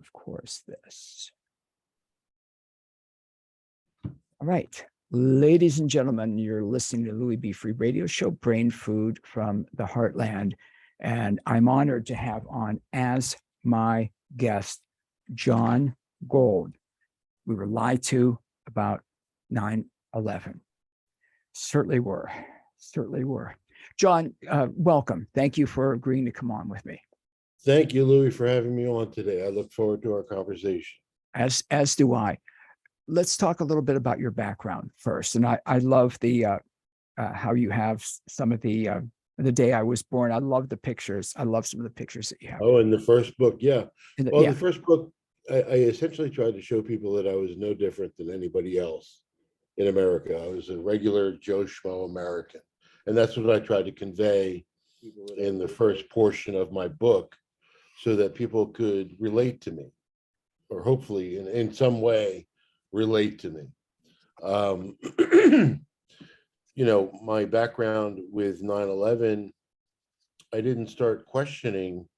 of course, this. All right. Ladies and gentlemen, you're listening to Louis B. Free Radio Show, Brain Food from the Heartland. And I'm honored to have on as my guest, Jon Gold. We were lied to about 9/11. Certainly were. Certainly were. Jon, welcome. Thank you for agreeing to come on with me. Thank you, Louis, for having me on today. I look forward to our conversation. As do I. Let's talk a little bit about your background first. And I love the how you have some of the day I was born. I love the pictures. I love some of the pictures that you have. Oh, in the first book, yeah. The first book, I essentially tried to show people that I was no different than anybody else in America. I was a regular Joe Schmo American. And that's what I tried to convey in the first portion of my book, so that people could relate to me, or hopefully in some way relate to me. My background with 9/11, I didn't start questioning.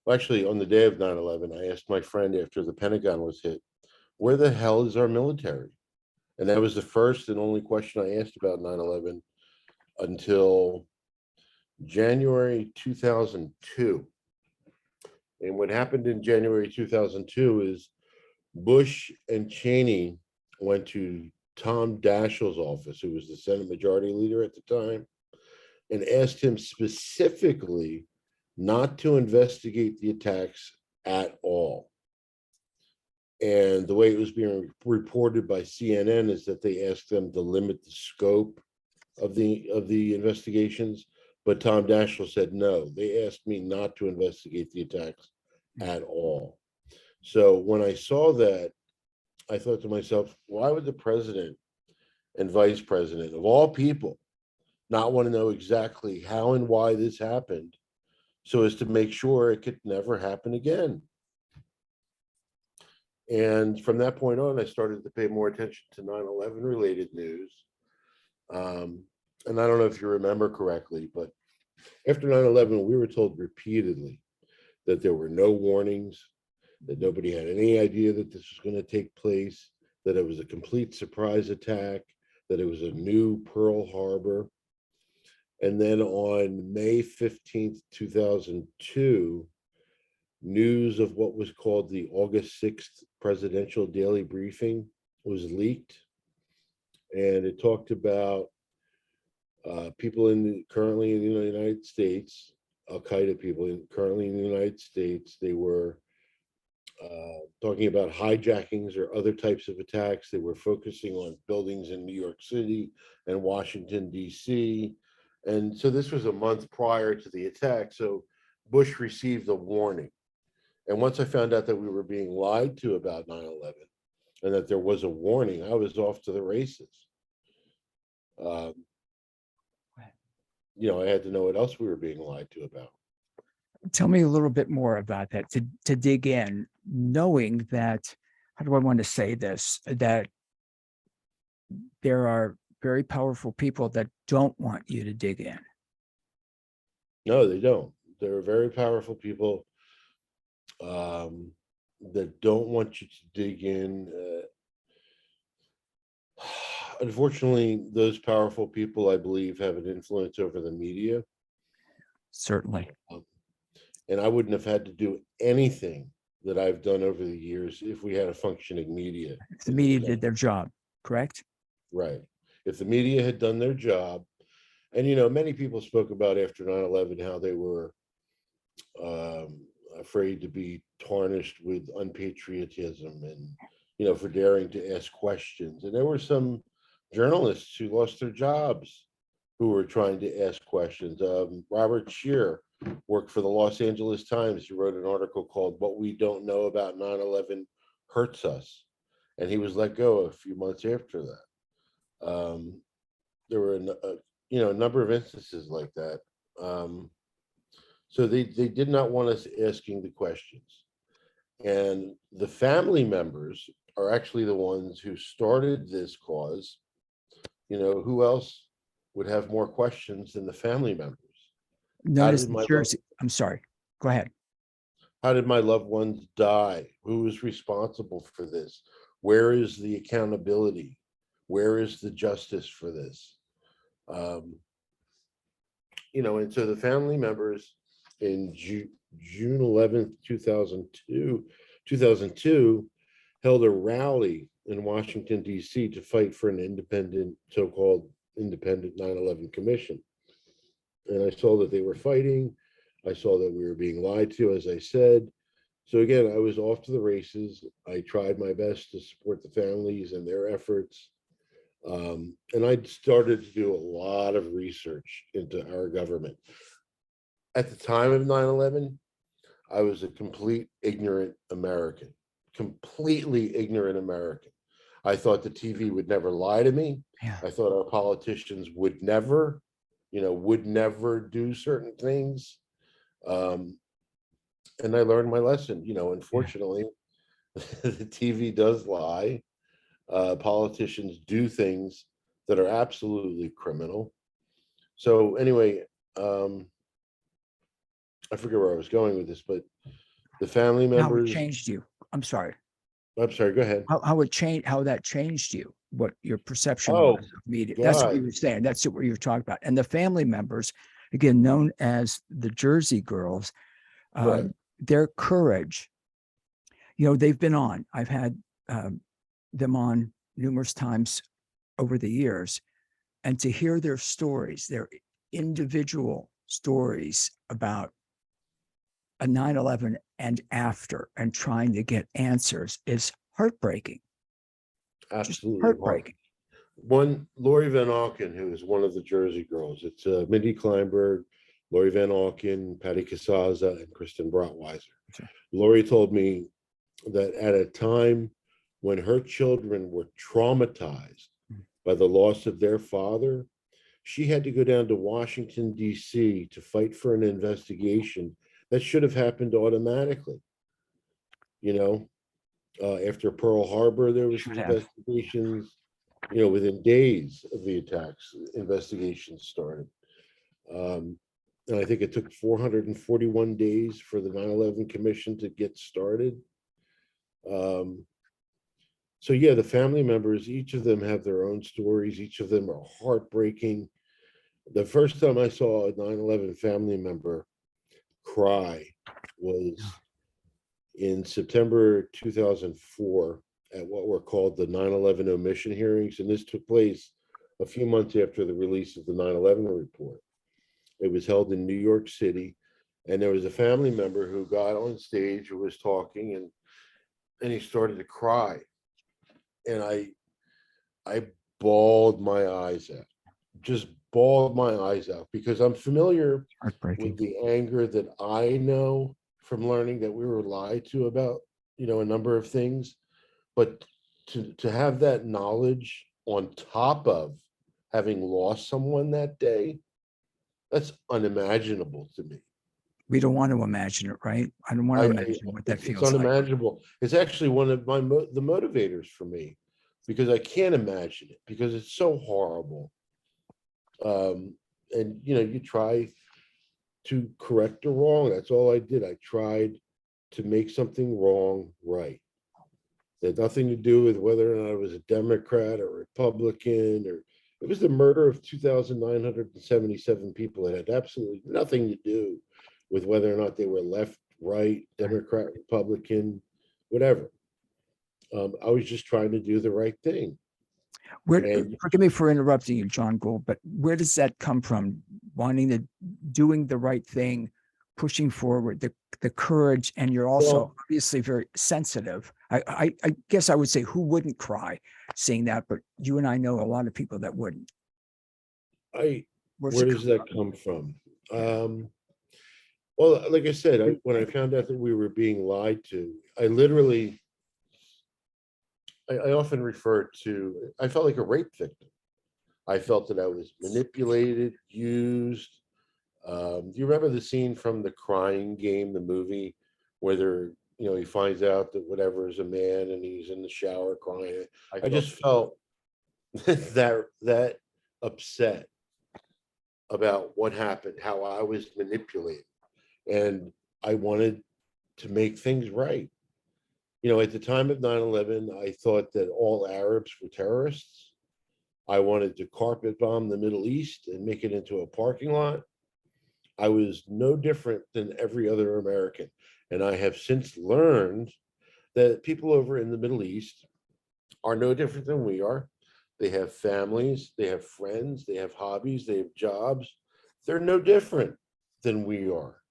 Well, actually, on the day of 9/11, I asked my friend after the Pentagon was hit, where the hell is our military? And that was the first and only question I asked about 9/11 until January 2002. And what happened in January 2002 is Bush and Cheney went to Tom Daschle's office, who was the Senate Majority Leader at the time, and asked him specifically not to investigate the attacks at all. And the way it was being reported by CNN is that they asked them to limit the scope of the investigations, but Tom Daschle said no. They asked me not to investigate the attacks at all. So when I saw that, I thought to myself, why would the president and vice president of all people not want to know exactly how and why this happened, so as to make sure it could never happen again? And from that point on, I started to pay more attention to 9/11 related news. And I don't know if you remember correctly, but after 9/11, we were told repeatedly that there were no warnings, that nobody had any idea that this was going to take place, that it was a complete surprise attack, that it was a new Pearl Harbor. And then on May 15th, 2002, news of what was called the August 6th presidential daily briefing was leaked. And it talked about people currently in the United States, Al-Qaeda people currently in the United States. They were talking about hijackings or other types of attacks. They were focusing on buildings in New York City and Washington, D.C. And so this was a month prior to the attack. So Bush received a warning. And once I found out that we were being lied to about 9/11 and that there was a warning, I was off to the races. I had to know what else we were being lied to about. Tell me a little bit more about that, to dig in, knowing that, how do I want to say this, that there are very powerful people that don't want you to dig in. No, they don't. There are very powerful people that don't want you to dig in. Unfortunately, those powerful people, I believe, have an influence over the media. Certainly. And I wouldn't have had to do anything that I've done over the years if we had a functioning media. If the media did their job, correct? Right. If the media had done their job, and many people spoke about after 9/11 how they were afraid to be tarnished with unpatriotism and for daring to ask questions. And there were some journalists who lost their jobs who were trying to ask questions. Robert Shear worked for the Los Angeles Times. He wrote an article called "What We Don't Know About 9/11 Hurts Us," and he was let go a few months after that. There were a number of instances like that. So they did not want us asking the questions. And the family members are actually the ones who started this cause. Who else would have more questions than the family members? Notice New Jersey. I'm sorry. Go ahead. How did my loved ones die? Who is responsible for this? Where is the accountability? Where is the justice for this? Um, and so the family members in June 11th, 2002, held a rally in Washington, D.C. to fight for an independent, so-called independent 9/11 commission. And I saw that they were fighting. I saw that we were being lied to, as I said. So again, I was off to the races. I tried my best to support the families and their efforts. And I started to do a lot of research into our government. At the time of 9/11, I was a complete ignorant American, completely ignorant American. I thought the TV would never lie to me. Yeah. I thought our politicians would never do certain things. Um, and I learned my lesson. Unfortunately, the TV does lie. Politicians do things that are absolutely criminal. So anyway, I forget where I was going with this, but the family How it members. changed you. I'm sorry. I'm sorry. Go ahead. How that changed you, what your perception Oh, was of media. That's what God. you were saying. That's what you were talking about. And the family members, again, known as the Jersey Girls, Right. their courage, they've been on. I've had them on numerous times over the years, and to hear their stories, their individual stories about a 9/11 and after, and trying to get answers is heartbreaking. Just Absolutely. heartbreaking. One, Lori Van Auken, who is one of the Jersey Girls. It's Mindy Kleinberg, Lori Van Auken, Patty Casaza, and Kristen Brotweiser. Sure. Lori told me that at a time when her children were traumatized by the loss of their father, she had to go down to Washington, D.C. to fight for an investigation that should have happened automatically. After Pearl Harbor, there was Should have. investigations. Within days of the attacks, investigations started. And I think it took 441 days for the 9/11 Commission to get started. So yeah, the family members, each of them have their own stories. Each of them are heartbreaking. The first time I saw a 9/11 family member cry was in September 2004 at what were called the 9/11 Omission Hearings. And this took place a few months after the release of the 9/11 report. It was held in New York City. And there was a family member who got on stage, who was talking, and he started to cry. And I bawled my eyes out, just bawled my eyes out, because I'm familiar with the anger that I know from learning that we were lied to about, a number of things. But to have that knowledge on top of having lost someone that day, that's unimaginable to me. We don't want to imagine it, right? I don't want to imagine what that It's feels like. unimaginable. It's actually one of the motivators for me, because I can't imagine it, because it's so horrible. And you try to correct a wrong. That's all I did. I tried to make something wrong right. It had nothing to do with whether or not I was a Democrat or Republican, or it was the murder of 2,977 people. It had absolutely nothing to do with whether or not they were left, right, Democrat, Republican, whatever. I was just trying to do the right thing. Forgive me for interrupting you, Jon Gold, but where does that come from? Doing the right thing, pushing forward, the courage, and you're also obviously very sensitive. I guess I would say, who wouldn't cry seeing that? But you and I know a lot of people that wouldn't. Where does that come from? Well, like I said, when I found out that we were being lied to, I often refer to, I felt like a rape victim. I felt that I was manipulated, used. Do you remember the scene from The Crying Game, the movie, where he finds out that whatever is a man and he's in the shower crying? I just felt that upset about what happened, how I was manipulated. And I wanted to make things right. At the time of 9/11, I thought that all Arabs were terrorists. I wanted to carpet bomb the Middle East and make it into a parking lot. I was no different than every other American. And I have since learned that people over in the Middle East are no different than we are. They have families, they have friends, they have hobbies, they have jobs. They're no different than we are.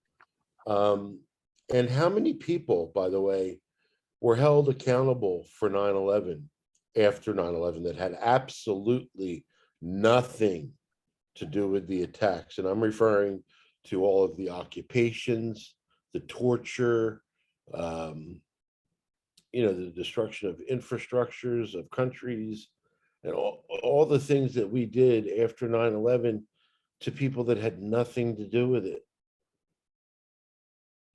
And how many people, by the way, were held accountable for 9/11 after 9/11 that had absolutely nothing to do with the attacks? And I'm referring to all of the occupations, the torture, the destruction of infrastructures of countries, and all the things that we did after 9/11 to people that had nothing to do with it.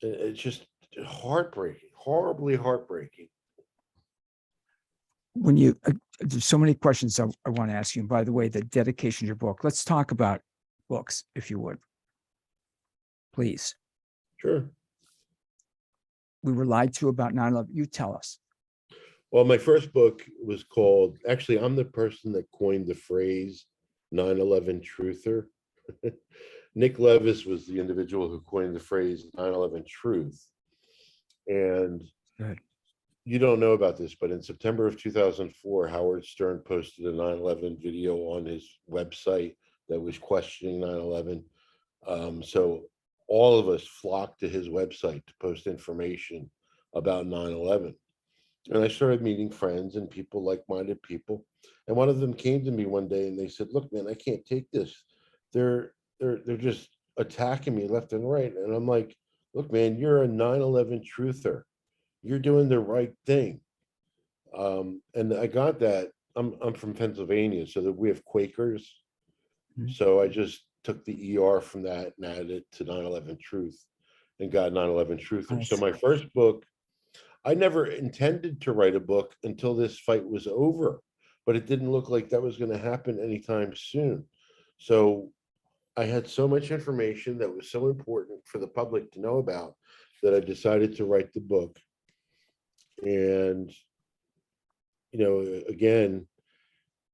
It's just heartbreaking, horribly heartbreaking. When you, there's so many questions I want to ask you. And by the way, the dedication to your book, let's talk about books, if you would, please. Sure. We were lied to about 9/11. You tell us. Well, my first book was called, actually, I'm the person that coined the phrase 9/11 truther. Nick Levis was the individual who coined the phrase 9/11 truth. And Good. You don't know about this, but in September of 2004, Howard Stern posted a 9/11 video on his website that was questioning 9/11. So all of us flocked to his website to post information about 9/11. And I started meeting friends and people, like-minded people. And one of them came to me one day and they said, "Look, man, I can't take this. They're just attacking me left and right." And I'm like, "Look, man, you're a 9/11 truther. You're doing the right thing." And I got that. I'm from Pennsylvania, so that we have Quakers. Mhm. So I just took the ER from that and added it to 9/11 Truth and got 9/11 Truther. So my first book, I never intended to write a book until this fight was over, but it didn't look like that was going to happen anytime soon. So I had so much information that was so important for the public to know about that I decided to write the book. And, again,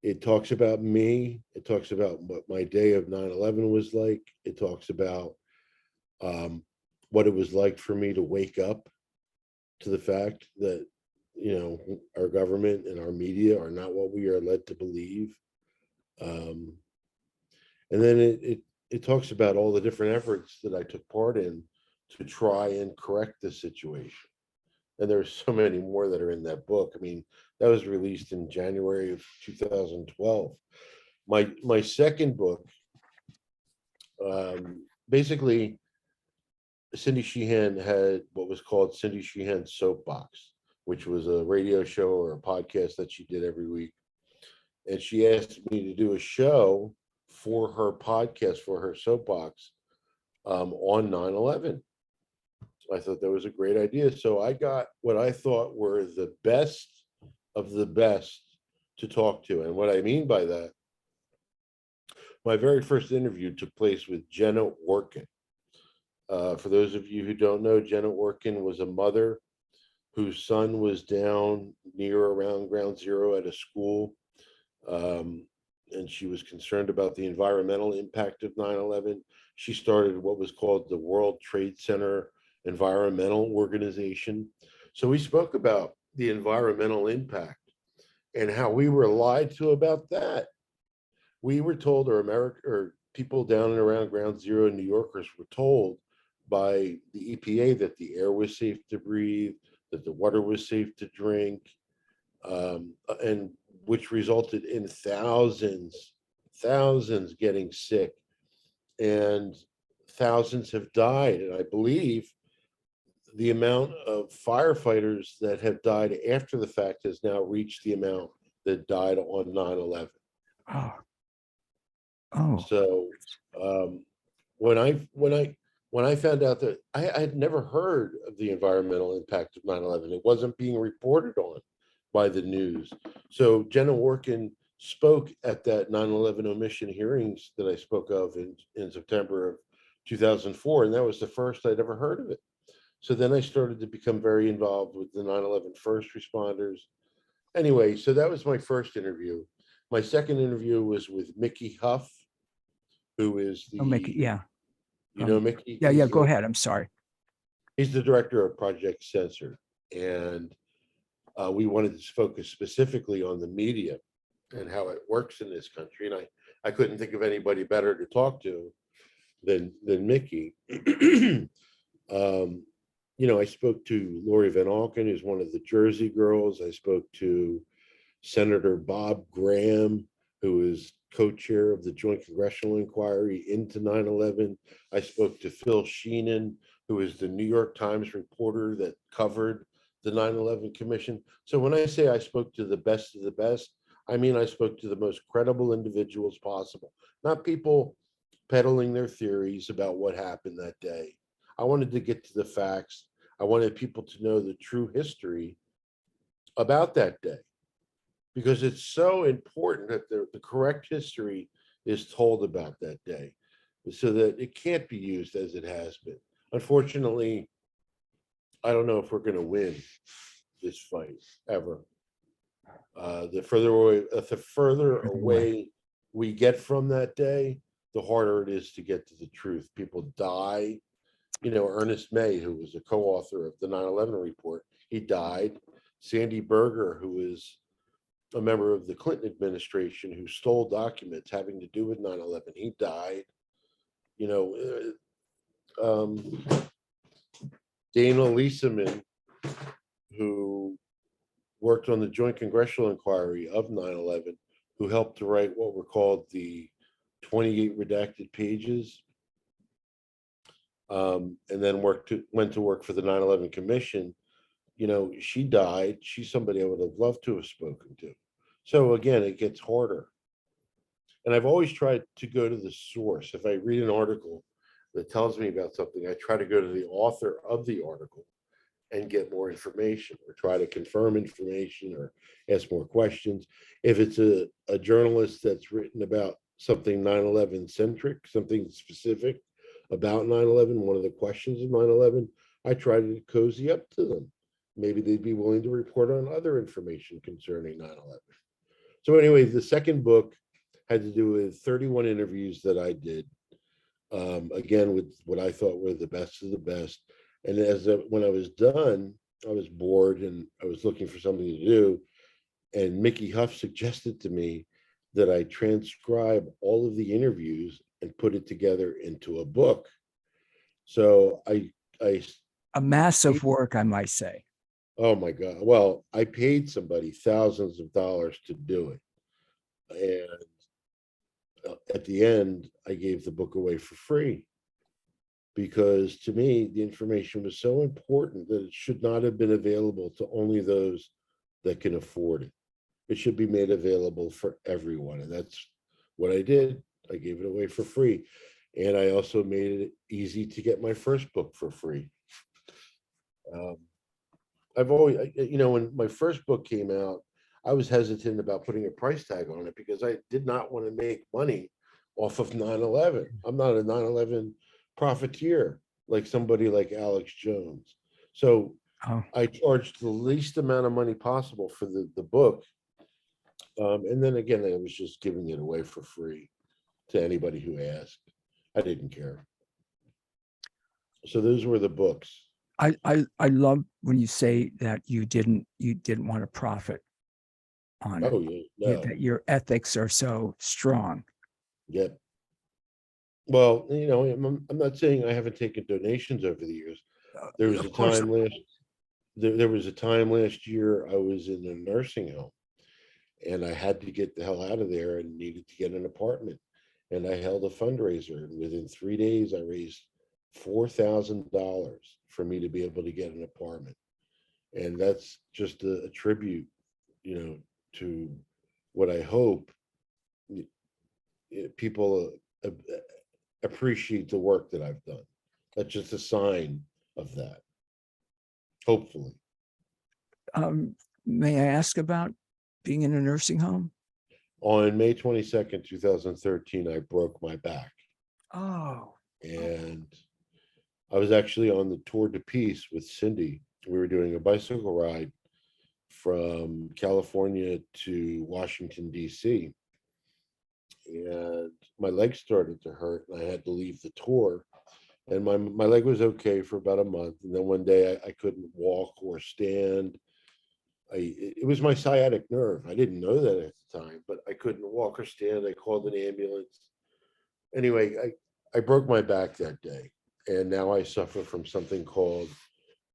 it talks about me. It talks about what my day of 9/11 was like. It talks about what it was like for me to wake up to the fact that, our government and our media are not what we are led to believe. And then it talks about all the different efforts that I took part in to try and correct the situation. And there's so many more that are in that book. I mean, that was released in January of 2012. My second book, basically, Cindy Sheehan had what was called Cindy Sheehan's Soapbox, which was a radio show or a podcast that she did every week. And she asked me to do a show for her podcast, for her soapbox, on 9/11. I thought that was a great idea. So I got what I thought were the best of the best to talk to. And what I mean by that, my very first interview took place with Jenna Orkin. For those of you who don't know, Jenna Orkin was a mother whose son was down near around ground zero at a school. And she was concerned about the environmental impact of 9/11. She started what was called the World Trade Center Environmental Organization. So we spoke about the environmental impact and how we were lied to about that. We were told, or people down and around ground zero, New Yorkers were told by the EPA that the air was safe to breathe, that the water was safe to drink, and which resulted in thousands getting sick, and thousands have died. And I believe the amount of firefighters that have died after the fact has now reached the amount that died on 9/11. Oh. Oh. So when I found out that I had never heard of the environmental impact of 9/11, it wasn't being reported on by the news. So Jenna Orkin spoke at that 9/11 Omission Hearings that I spoke of in September of 2004, and that was the first I'd ever heard of it. So then I started to become very involved with the 9/11 first responders. Anyway, so that was my first interview. My second interview was with Mickey Huff, who is Oh, make it, the, yeah. you know, Mickey, Yeah, yeah, go ahead. I'm sorry. he's the director of Project Censor. And we wanted to focus specifically on the media and how it works in this country. And I couldn't think of anybody better to talk to than Mickey. You know, I spoke to Lori Van Auken, who's one of the Jersey girls. I spoke to Senator Bob Graham, who is co-chair of the Joint Congressional Inquiry into 9/11. I spoke to Phil Sheenan, who is the New York Times reporter that covered the 9/11 Commission. So when I say I spoke to the best of the best, I mean I spoke to the most credible individuals possible, not people peddling their theories about what happened that day. I wanted to get to the facts. I wanted people to know the true history about that day, because it's so important that the correct history is told about that day so that it can't be used as it has been. Unfortunately, I don't know if we're going to win this fight ever. The further away we get from that day, the harder it is to get to the truth. People die. You know, Ernest May, who was a co-author of the 9/11 report, he died. Sandy Berger, who is a member of the Clinton administration who stole documents having to do with 9/11, he died. You know, Dana Leeseman, who worked on the Joint Congressional Inquiry of 9/11, who helped to write what were called the 28 redacted pages, and then went to work for the 9/11 Commission. You know, she died. She's somebody I would have loved to have spoken to. So again, it gets harder. And I've always tried to go to the source. If I read an article that tells me about something, I try to go to the author of the article and get more information, or try to confirm information, or ask more questions. If it's a journalist that's written about something 9/11 centric, something specific about 9/11, one of the questions of 9/11, I try to cozy up to them. Maybe they'd be willing to report on other information concerning 9/11. So anyway, the second book had to do with 31 interviews that I did, again, with what I thought were the best of the best. And when I was done, I was bored and I was looking for something to do. And Mickey Huff suggested to me that I transcribe all of the interviews and put it together into a book. So A massive work, I might say. oh my God. Well, I paid somebody thousands of dollars to do it. And at the end, I gave the book away for free, because to me, the information was so important that it should not have been available to only those that can afford it. It should be made available for everyone. And that's what I did. I gave it away for free. And I also made it easy to get my first book for free. I've always, you know, when my first book came out, I was hesitant about putting a price tag on it because I did not want to make money off of 9/11. I'm not a 9/11 profiteer like somebody like Alex Jones. So I charged the least amount of money possible for the book. And then again, I was just giving it away for free to anybody who asked. I didn't care. So those were the books. I love when you say that you didn't want to profit on it. Oh yeah, no. That your ethics are so strong. Yep. Well, you know, I'm not saying I haven't taken donations over the years. There was a time there was a time last year I was in a nursing home and I had to get the hell out of there and needed to get an apartment. And I held a fundraiser, and within 3 days I raised $4,000 for me to be able to get an apartment. And that's just a tribute, you know, to what I hope people appreciate the work that I've done. That's just a sign of that, hopefully. May I ask about being in a nursing home? On May 22nd, 2013, I broke my back. Oh. And I was actually on the Tour de Peace with Cindy. We were doing a bicycle ride from California to Washington, D.C. And my leg started to hurt and I had to leave the tour. And my leg was okay for about a month. And then one day I couldn't walk or stand. It was my sciatic nerve. I didn't know that at the time, but I couldn't walk or stand. I called an ambulance. Anyway, I broke my back that day. And now I suffer from something called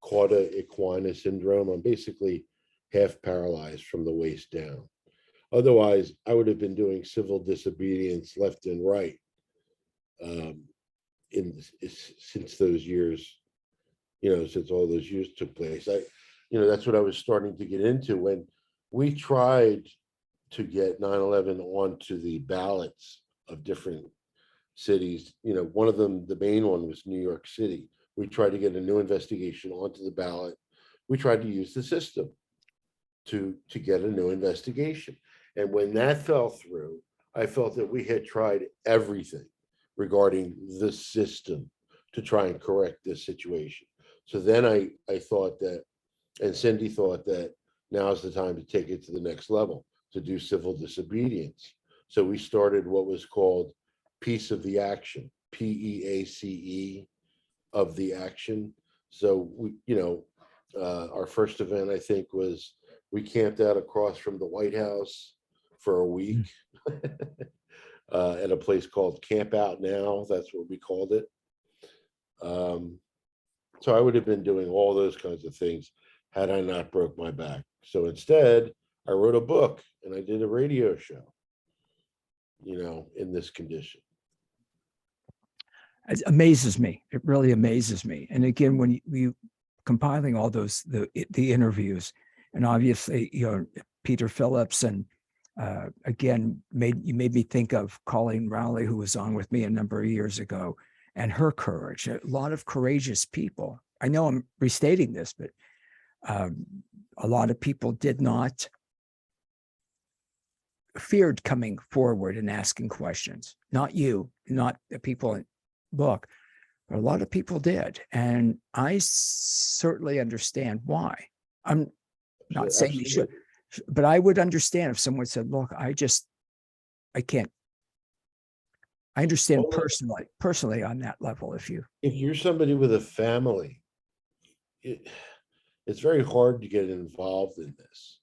cauda equina syndrome. I'm basically half paralyzed from the waist down. Otherwise, I would have been doing civil disobedience left and right um, since those years, since all those years took place. That's what I was starting to get into when we tried to get 9/11 onto the ballots of different cities. One of them, the main one, was New York City. We tried to get a new investigation onto the ballot. We tried to use the system to get a new investigation. And when that fell through, I felt that we had tried everything regarding the system to try and correct this situation. So then I thought that, and Cindy thought that now's the time to take it to the next level, to do civil disobedience. So we started what was called Piece of the Action, PEACE of the action. So our first event, I think, was we camped out across from the White House for a week at a place called Camp Out Now. That's what we called it. So I would have been doing all those kinds of things had I not broke my back. So instead, I wrote a book and I did a radio show, in this condition. It amazes me. It really amazes me. And again, when you compiling all those, the interviews, and obviously, Peter Phillips, and again, you made me think of Colleen Rowley, who was on with me a number of years ago, and her courage. A lot of courageous people. I know I'm restating this, but a lot of people did not feared coming forward and asking questions. Not you, not the people in the book, but a lot of people did. And I certainly understand why. I'm not saying you should, but I would understand if someone said, look, I can't. I understand personally on that level. If you're somebody with a family, it's very hard to get involved in this.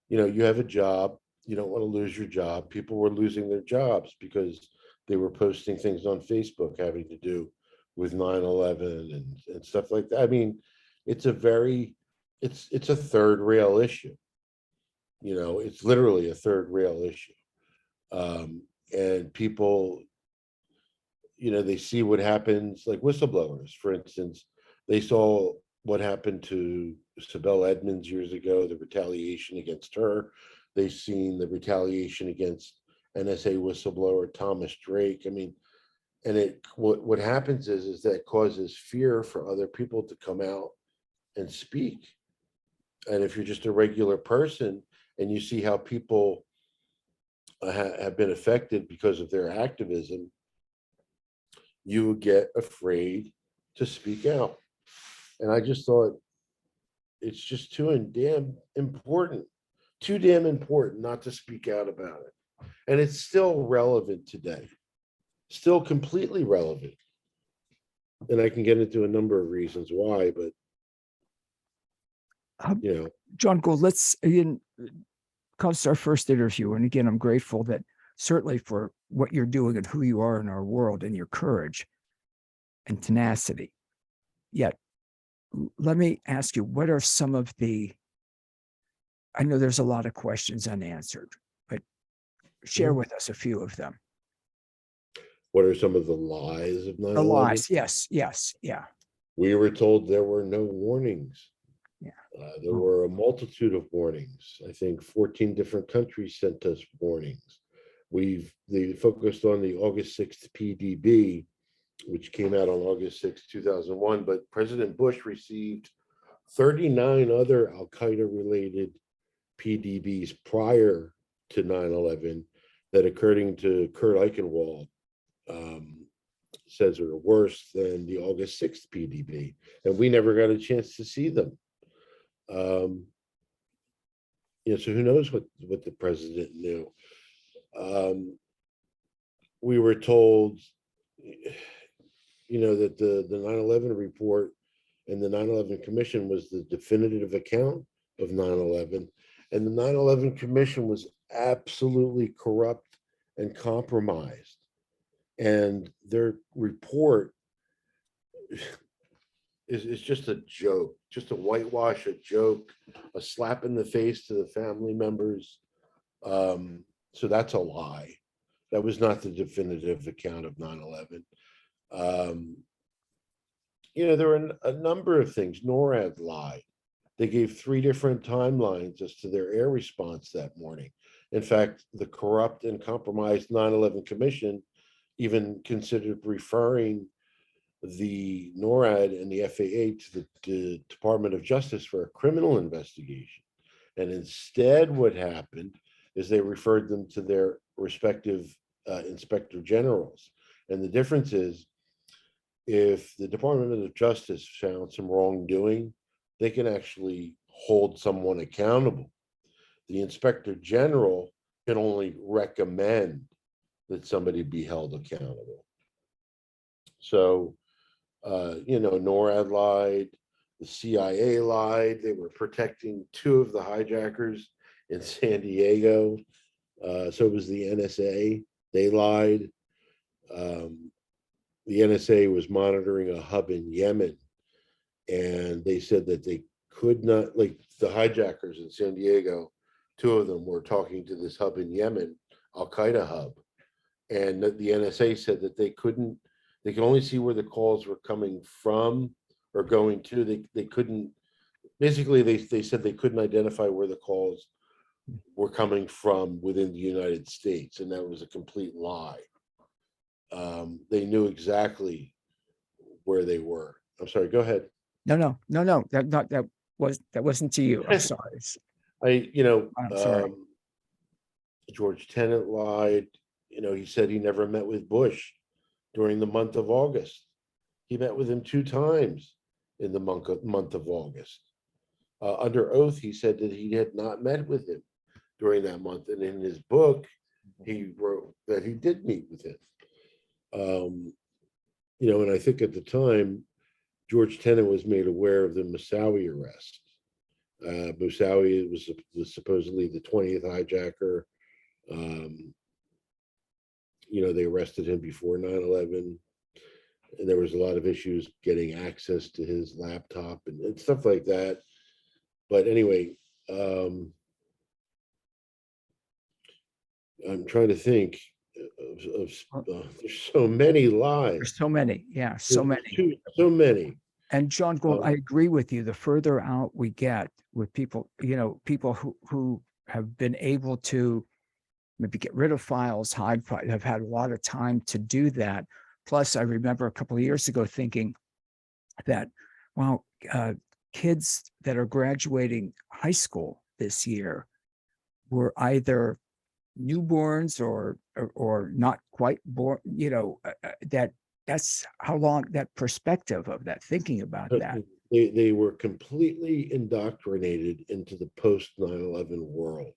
You have a job, you don't want to lose your job. People were losing their jobs because they were posting things on Facebook having to do with 9/11 and stuff like that. I mean, it's a third rail issue. It's literally a third rail issue. And people, they see what happens, like whistleblowers, for instance. They saw what happened to Sibel Edmonds years ago, the retaliation against her. They've seen the retaliation against NSA whistleblower Thomas Drake. I mean, and what happens is that causes fear for other people to come out and speak. And if you're just a regular person and you see how people have been affected because of their activism, you get afraid to speak out. And I just thought it's just too damn important not to speak out about it. And it's still relevant today, still completely relevant. And I can get into a number of reasons why, but Jon Gold, let's again, because our first interview, and again, I'm grateful that certainly for what you're doing and who you are in our world and your courage and tenacity. Yet, let me ask you, what are some of I know there's a lot of questions unanswered, but share with us a few of them. What are some of the lies of 9/11? The lies, yes, yeah. We were told there were no warnings. Yeah. There were a multitude of warnings. I think 14 different countries sent us warnings. They focused on the August 6th PDB, which came out on August 6, 2001, but President Bush received 39 other Al-Qaeda related PDBs prior to 9/11 that, according to Kurt Eichenwald, says are worse than the August 6th PDB, and we never got a chance to see them. So who knows what the president knew? We were told, that the 9/11 report and the 9/11 Commission was the definitive account of 9/11, and the 9/11 Commission was absolutely corrupt and compromised, and their report is just a joke, just a whitewash, a joke, a slap in the face to the family members. So that's a lie. That was not the definitive account of 9/11. There were a number of things. NORAD lied. They gave 3 different timelines as to their air response that morning. In fact, the corrupt and compromised 9/11 Commission even considered referring the NORAD and the FAA to the Department of Justice for a criminal investigation. And instead, what happened is they referred them to their respective inspector generals. And the difference is, if the Department of Justice found some wrongdoing, they can actually hold someone accountable. The inspector general can only recommend that somebody be held accountable. So, NORAD lied, the CIA lied. They were protecting 2 of the hijackers in San Diego. So was the NSA. They lied. The NSA was monitoring a hub in Yemen, and they said that they could not, like the hijackers in San Diego, 2 of them were talking to this hub in Yemen, Al-Qaeda hub. And the NSA said that they could only see where the calls were coming from or going to. They couldn't, basically they said they couldn't identify where the calls were coming from within the United States. And that was a complete lie. They knew exactly where they were. I'm sorry, go ahead. No. That wasn't to you. I'm sorry. I'm sorry. George Tenet lied. He said he never met with Bush during the month of August. He met with him 2 times in the month of August. Under oath, he said that he had not met with him during that month. And in his book, he wrote that he did meet with him. And I think at the time, George Tenet was made aware of the Moussaoui arrest. Moussaoui was supposedly the 20th hijacker. They arrested him before 9/11, and there was a lot of issues getting access to his laptop and stuff like that. But anyway, I'm trying to think of there's so many lies. There's so many. Yeah, so many. So many. And Jon Gold, I agree with you. The further out we get with people, people who have been able to maybe get rid of files, hide files, have had a lot of time to do that. Plus, I remember a couple of years ago thinking that, well, kids that are graduating high school this year were either newborns or not quite born. That's how long that perspective of that, thinking about that. They were completely indoctrinated into the post 9/11 world.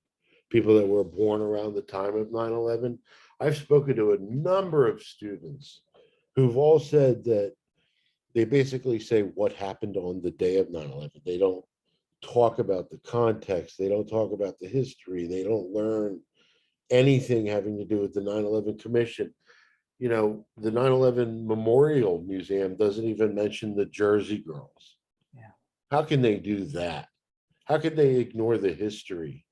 People that were born around the time of 9/11. I've spoken to a number of students who've all said that they basically say what happened on the day of 9/11. They don't talk about the context. They don't talk about the history. They don't learn anything having to do with the 9/11 Commission. The 9/11 Memorial Museum doesn't even mention the Jersey Girls. Yeah. How can they do that? How can they ignore the history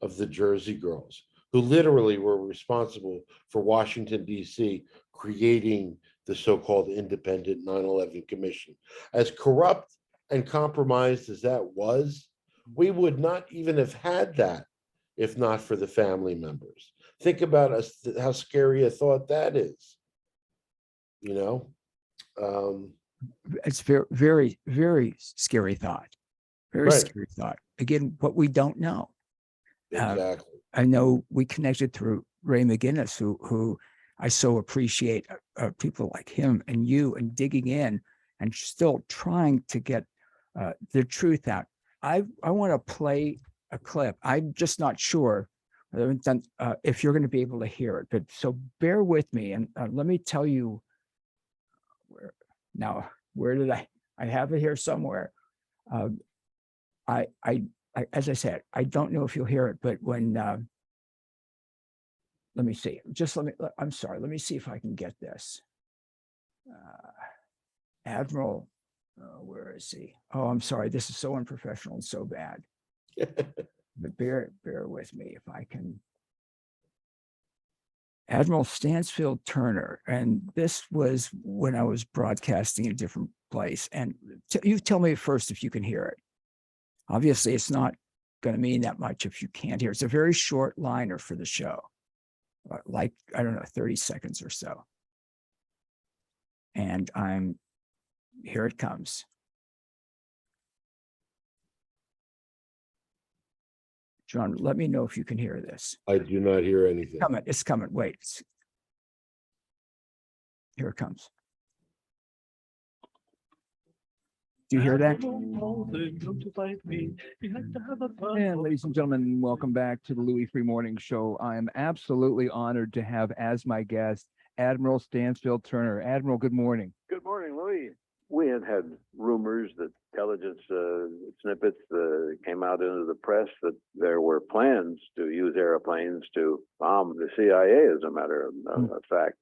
of the Jersey Girls, who literally were responsible for Washington, D.C., creating the so-called independent 9/11 Commission? As corrupt and compromised as that was, we would not even have had that if not for the family members. Think about how scary a thought that is. It's very, very, very scary thought. Very Right. scary thought. Again, what we don't know. Exactly. I know we connected through Ray McGinnis, who I so appreciate people like him and you and digging in and still trying to get the truth out. I want to play a clip. I'm just not sure if you're going to be able to hear it, but so bear with me and let me tell you where did I have it here somewhere. I as I said, I don't know if you'll hear it, but when let me see. I'm sorry. Let me see if I can get this. Admiral, where is he? Oh, I'm sorry. This is so unprofessional and so bad. But bear with me if I can. Admiral Stansfield Turner, and this was when I was broadcasting in a different place. And you tell me first if you can hear it. Obviously, it's not going to mean that much if you can't hear. It's a very short liner for the show. Like, I don't know, 30 seconds or so. And here it comes. John, let me know if you can hear this. I do not hear anything. It's coming. Wait. Here it comes. Do you hear that? And ladies and gentlemen, welcome back to the Louis Free Morning Show. I am absolutely honored to have as my guest Admiral Stansfield Turner. Admiral, good morning. Good morning, Louis. We had rumors that intelligence snippets came out into the press that there were plans to use airplanes to bomb the CIA, as a matter of fact,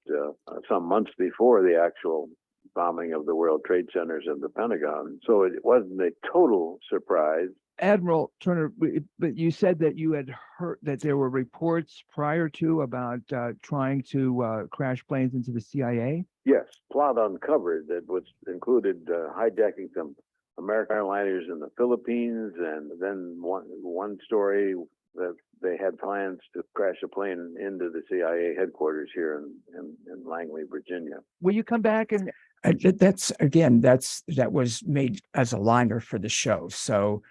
some months before the actual bombing of the World Trade Centers and the Pentagon. So it wasn't a total surprise. Admiral Turner, but you said that you had heard that there were reports prior to about trying to crash planes into the CIA? Yes, plot uncovered that was included hijacking some American airliners in the Philippines, and then one story that they had plans to crash a plane into the CIA headquarters here in Langley, Virginia. Will you come back and that was made as a liner for the show, so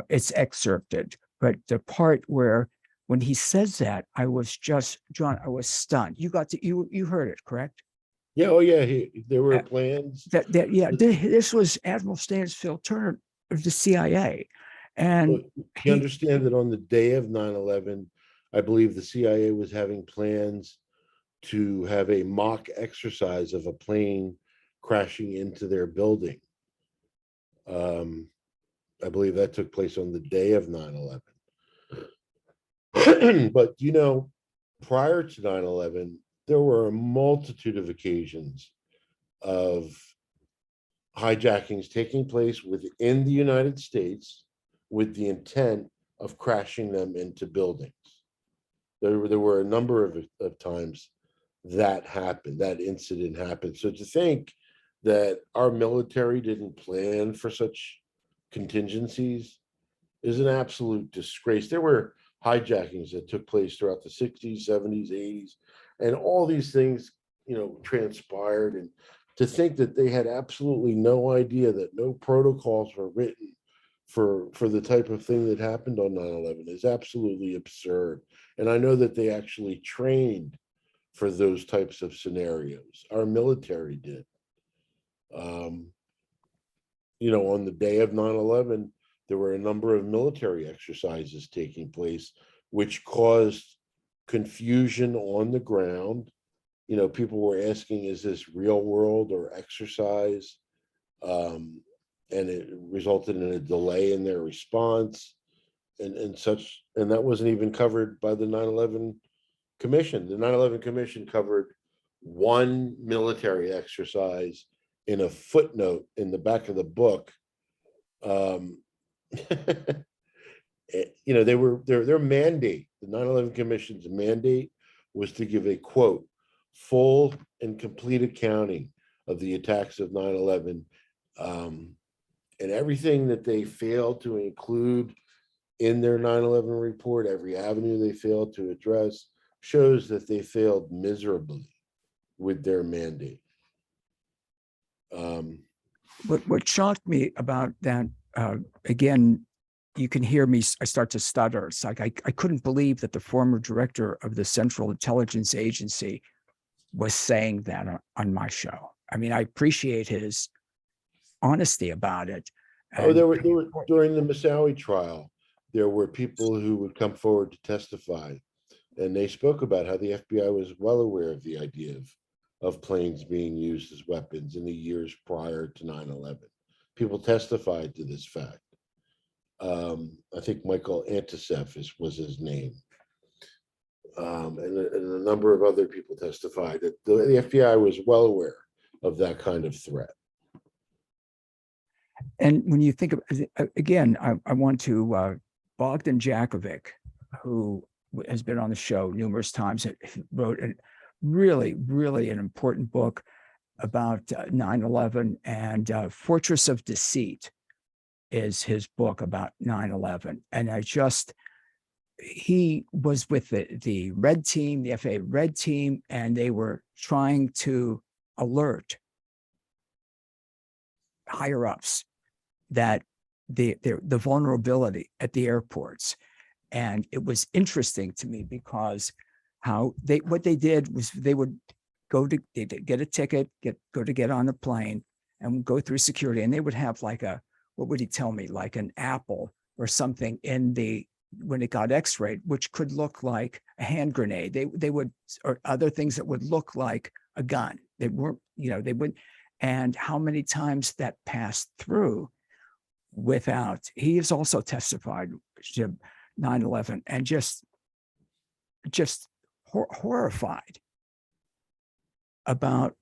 it's excerpted. But the part where when he says that, I was stunned. You heard it, correct? Yeah. Oh, yeah. There were plans. This was Admiral Stansfield Turner of the CIA, and you understand that on the day of 9/11, I believe the CIA was having plans to have a mock exercise of a plane crashing into their building. I believe that took place on the day of 9/11. But, prior to 9/11, there were a multitude of occasions of hijackings taking place within the United States with the intent of crashing them into buildings. There were a number of times that happened, that incident happened. So to think that our military didn't plan for such contingencies is an absolute disgrace. There were hijackings that took place throughout the 60s, 70s, 80s, and all these things, transpired. And to think that they had absolutely no idea, that no protocols were written for the type of thing that happened on 9/11 is absolutely absurd. And I know that they actually trained for those types of scenarios. Our military did. On the day of 9/11, there were a number of military exercises taking place, which caused confusion on the ground. People were asking, is this real world or exercise? And it resulted in a delay in their response and such. And that wasn't even covered by the 9/11 Commission. The 9/11 Commission covered one military exercise in a footnote in the back of the book. Their mandate, the 9/11 Commission's mandate, was to give a quote, full and complete accounting of the attacks of 9/11, and everything that they failed to include in their 9/11 report, every avenue they failed to address, shows that they failed miserably with their mandate. What shocked me about that, again, you can hear me, I start to stutter. It's like I couldn't believe that the former director of the Central Intelligence Agency was saying that on my show. I mean, I appreciate his honesty about it. Oh, there were during the Moussaoui trial, there were people who would come forward to testify, and they spoke about how the FBI was well aware of the idea of planes being used as weapons in the years prior to 9/11. People testified to this fact. I think Michael Antisef was his name. And a number of other people testified that the FBI was well aware of that kind of threat. And when you think of, again, I want to, Bogdan Jakovic, who has been on the show numerous times, wrote a really, really an important book about 9/11, and Fortress of Deceit is his book about 9/11. And he was with the red team, the FAA red team, and they were trying to alert higher ups that the vulnerability at the airports. And it was interesting to me because what they did was they would they'd get a ticket, go to get on a plane and go through security, and they would have like what would he tell me, like an apple or something when it got x-rayed, which could look like a hand grenade. They would, or other things that would look like a gun. They weren't, they would, and how many times that passed through without. He has also testified to 9/11 and just horrified about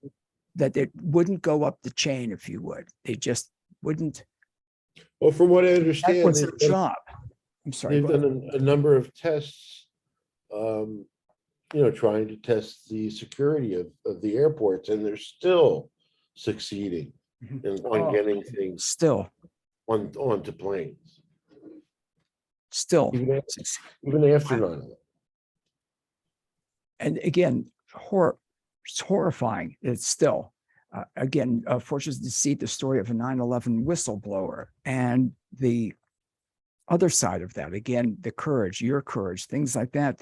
that. It wouldn't go up the chain, if you would. They just wouldn't. Well, from what I That understand, was their job. I'm sorry. they've done a number of tests, trying to test the security of the airports, and they're still succeeding on getting things Still, onto planes, still. even after 9/11. And again, it's horrifying. It's still, again, Fortress of Deceit, the story of a 9/11 whistleblower, and the other side of that, again, the courage, your courage, things like that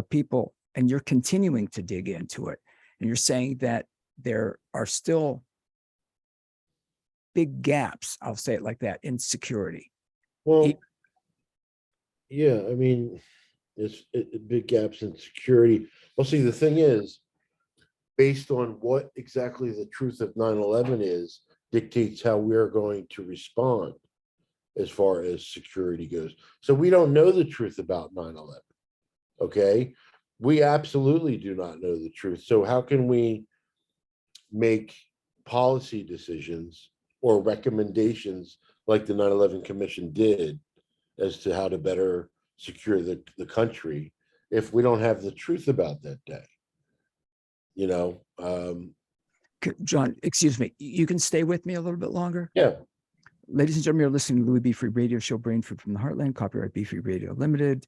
people, and you're continuing to dig into it. And you're saying that there are still big gaps, I'll say it like that, in security. Well, yeah, I mean, it's big gaps in security. Well, see, the thing is, based on what exactly the truth of 9/11 is, dictates how we're going to respond as far as security goes. So we don't know the truth about 9/11. Okay. We absolutely do not know the truth. So how can we make policy decisions or recommendations like the 9/11 Commission did as to how to better secure the country if we don't have the truth about that day? John, excuse me, you can stay with me a little bit longer? Yeah. Ladies and gentlemen, you're listening to Louis B. Free Radio Show, Brain Food from the Heartland, copyright B. Free Radio Limited,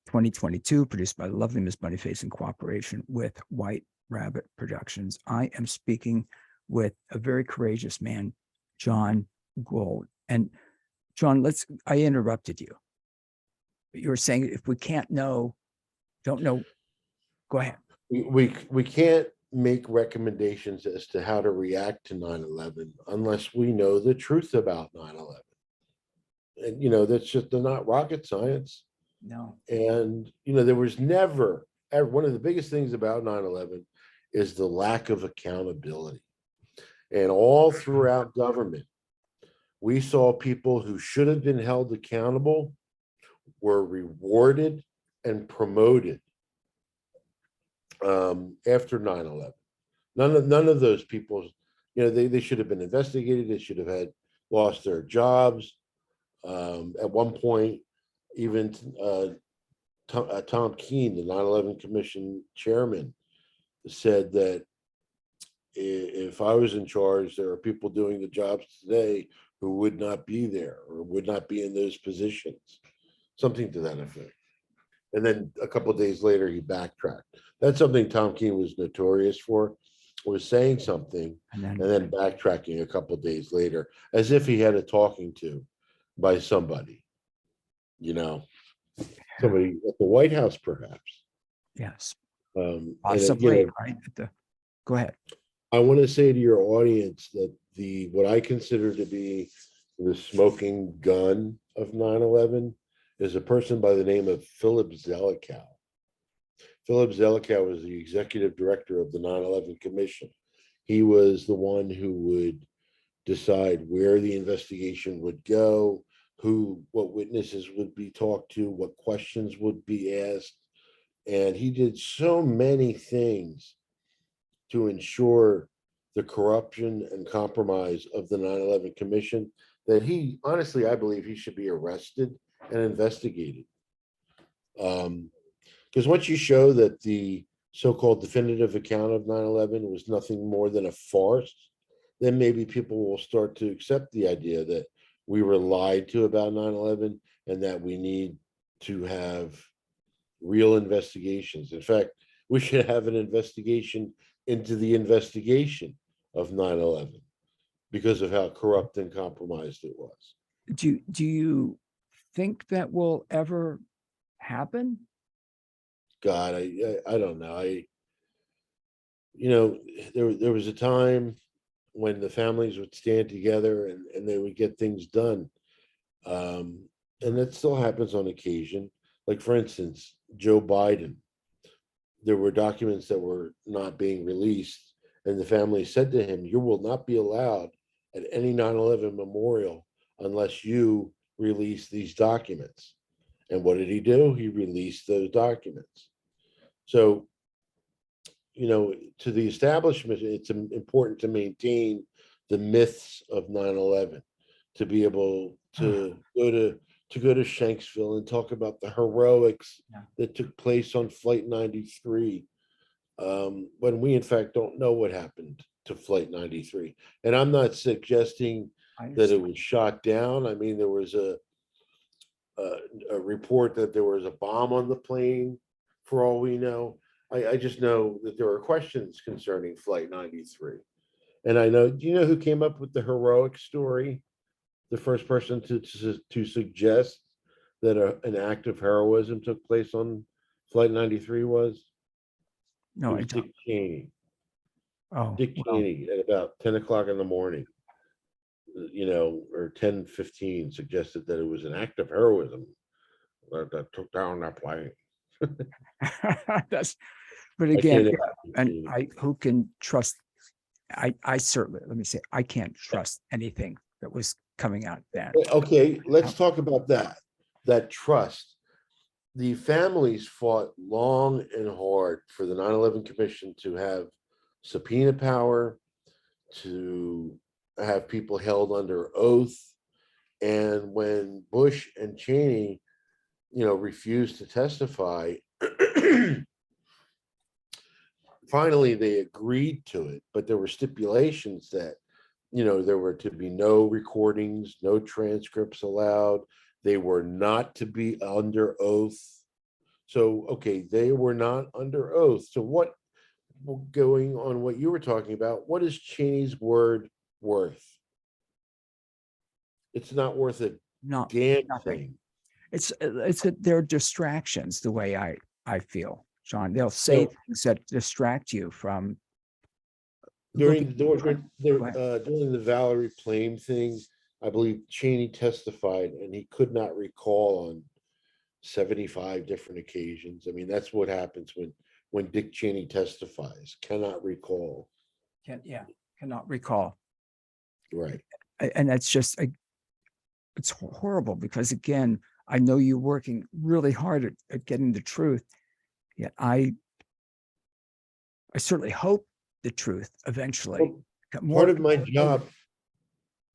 2022, produced by the lovely Miss Bunnyface in cooperation with White Rabbit Productions. I am speaking with a very courageous man, Jon Gold. And John, I interrupted you. You were saying if we don't know, go ahead. We can't make recommendations as to how to react to 9/11 unless we know the truth about 9/11. And that's just not rocket science. No. And there was never one of the biggest things about 9/11 is the lack of accountability. And all throughout government, we saw people who should have been held accountable were rewarded and promoted after 9/11. None of those people, they should have been investigated. They should have lost their jobs. At one point, even Tom Keene, the 9/11 Commission chairman, said that if I was in charge, there are people doing the jobs today who would not be there or would not be in those positions, something to that effect. And then a couple of days later, he backtracked. That's something Tom Keene was notorious for, was saying something and then backtracking a couple of days later, as if he had a talking to by somebody, somebody at the White House, perhaps. Yes. And Possibly, again, right? Go ahead. I want to say to your audience that what I consider to be the smoking gun of 9/11 is a person by the name of Philip Zelikow. Philip Zelikow was the executive director of the 9/11 Commission. He was the one who would decide where the investigation would go, what witnesses would be talked to, what questions would be asked. And he did so many things to ensure the corruption and compromise of the 9/11 Commission that he, honestly, I believe he should be arrested and investigated. Because once you show that the so-called definitive account of 9/11 was nothing more than a farce, then maybe people will start to accept the idea that we were lied to about 9/11 and that we need to have real investigations. In fact, we should have an investigation into the investigation of 9/11 because of how corrupt and compromised it was. Do you think that will ever happen? God, I don't know. There was a time when the families would stand together and they would get things done. And that still happens on occasion. Like, for instance, Joe Biden, there were documents that were not being released, and the family said to him, "You will not be allowed at any 9/11 memorial unless you release these documents." And what did he do? He released those documents. So, to the establishment, it's important to maintain the myths of 9/11, to be able to go to Shanksville and talk about the heroics that took place on Flight 93, when we in fact don't know what happened to Flight 93. And I'm not suggesting that it was shot down. I mean, there was a report that there was a bomb on the plane, for all we know. I just know that there are questions concerning Flight 93. And I know, do you know who came up with the heroic story? The first person to suggest that an act of heroism took place on Flight 93 was? No, It was Dick Cheney. Oh, Dick well, Cheney at about 10 o'clock in the morning, or 10:15, suggested that it was an act of heroism that took down that plane. that's, but I again, can't. and who can trust? I certainly, let me say, I can't trust anything that was coming out then. Okay, let's talk about that trust. The families fought long and hard for the 9/11 Commission to have subpoena power, to have people held under oath. And when Bush and Cheney, refused to testify, finally they agreed to it, but there were stipulations that, there were to be no recordings, no transcripts allowed. They were not to be under oath. So, okay, they were not under oath. So going on what you were talking about, what is Cheney's word worth? It's not worth a Not damn nothing. thing. They're distractions, the way I feel, John. They'll say things that distract you from During looking. during the Valerie Plame thing, I believe Cheney testified, and he could not recall on 75 different occasions. I mean, that's what happens when Dick Cheney testifies. Cannot recall. Cannot recall. Right. And that's just, it's horrible, because again, I know you're working really hard at getting the truth. Yet I certainly hope the truth eventually. Part of my job,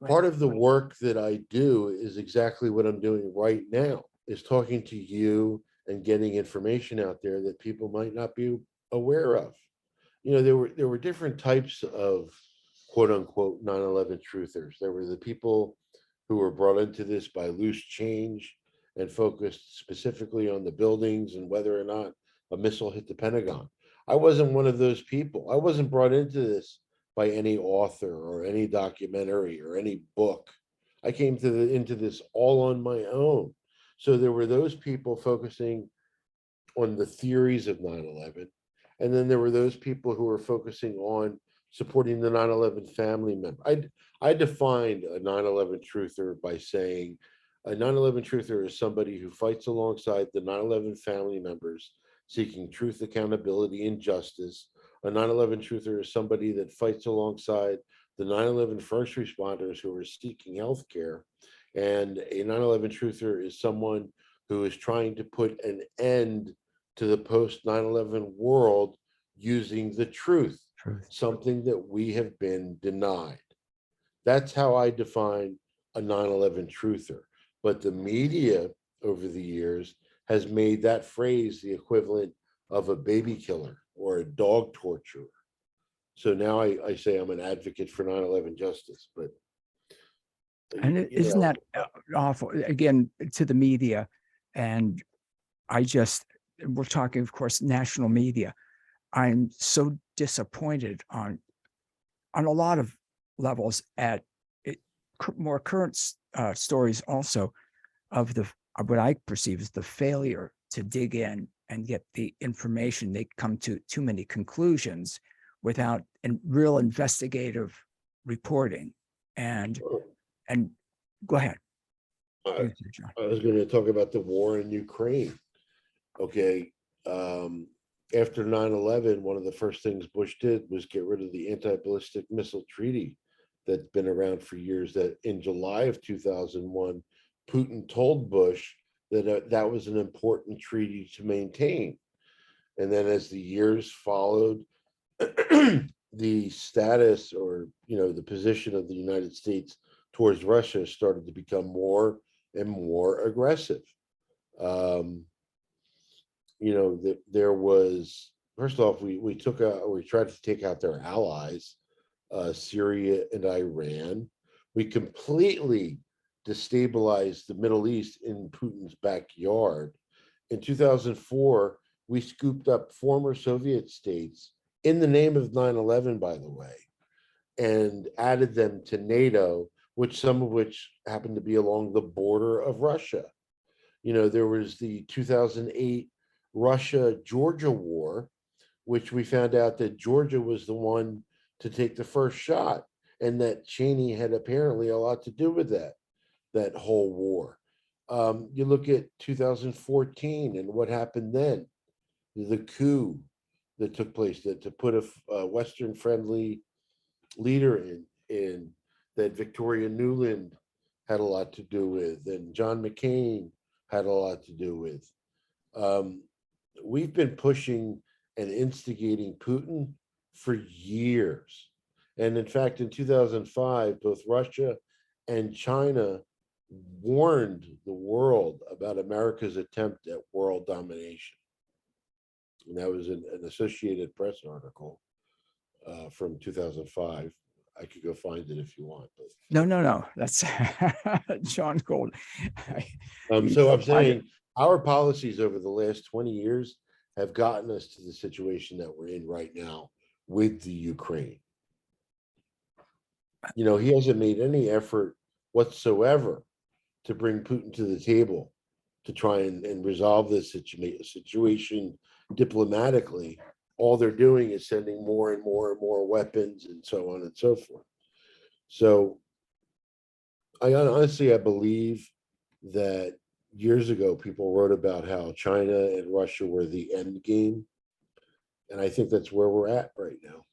part of the work that I do is exactly what I'm doing right now, is talking to you and getting information out there that people might not be aware of. There were different types of quote unquote 9/11 truthers. There were the people who were brought into this by loose change and focused specifically on the buildings and whether or not a missile hit the Pentagon. I wasn't one of those people. I wasn't brought into this by any author or any documentary or any book. I came into this all on my own. So there were those people focusing on the theories of 9/11, And then there were those people who were focusing on supporting the 9/11 family member. I defined a 9/11 truther by saying a 9/11 truther is somebody who fights alongside the 9/11 family members seeking truth, accountability, and justice. A 9/11 truther is somebody that fights alongside the 9/11 first responders who are seeking health care. And a 9/11 truther is someone who is trying to put an end to the post 9/11 world using the truth, something that we have been denied. That's how I define a 9/11 truther. But the media over the years has made that phrase the equivalent of a baby killer or a dog torturer. So now I say I'm an advocate for 9/11 justice, but And isn't that awful? Again, to the media, and we're talking, of course, national media. I'm so disappointed on a lot of levels at more current stories also of what I perceive as the failure to dig in and get the information. They come to too many conclusions without real investigative reporting. And go ahead. I was going to talk about the war in Ukraine. Okay. After 9/11, one of the first things Bush did was get rid of the anti-ballistic missile treaty that's been around for years, that in July of 2001, Putin told Bush that that was an important treaty to maintain. And then as the years followed, the status, or the position of the United States towards Russia started to become more and more aggressive. There was, first off, we tried to take out their allies, Syria and Iran. We completely destabilized the Middle East in Putin's backyard. In 2004, we scooped up former Soviet states in the name of 9/11, by the way, and added them to NATO, some of which happened to be along the border of Russia. There was the 2008 Russia-Georgia war, which we found out that Georgia was the one to take the first shot, and that Cheney had apparently a lot to do with that whole war. You look at 2014 and what happened then, the coup that took place to put a Western-friendly leader in that Victoria Nuland had a lot to do with, and John McCain had a lot to do with. We've been pushing and instigating Putin for years. And in fact, in 2005, both Russia and China warned the world about America's attempt at world domination. And that was an Associated Press article from 2005. I could go find it if you want. But No. That's Jon Gold. So I'm saying our policies over the last 20 years have gotten us to the situation that we're in right now with the Ukraine. He hasn't made any effort whatsoever to bring Putin to the table to try and resolve this situation diplomatically. All they're doing is sending more and more and more weapons and so on and so forth. So I believe that years ago, people wrote about how China and Russia were the end game. And I think that's where we're at right now.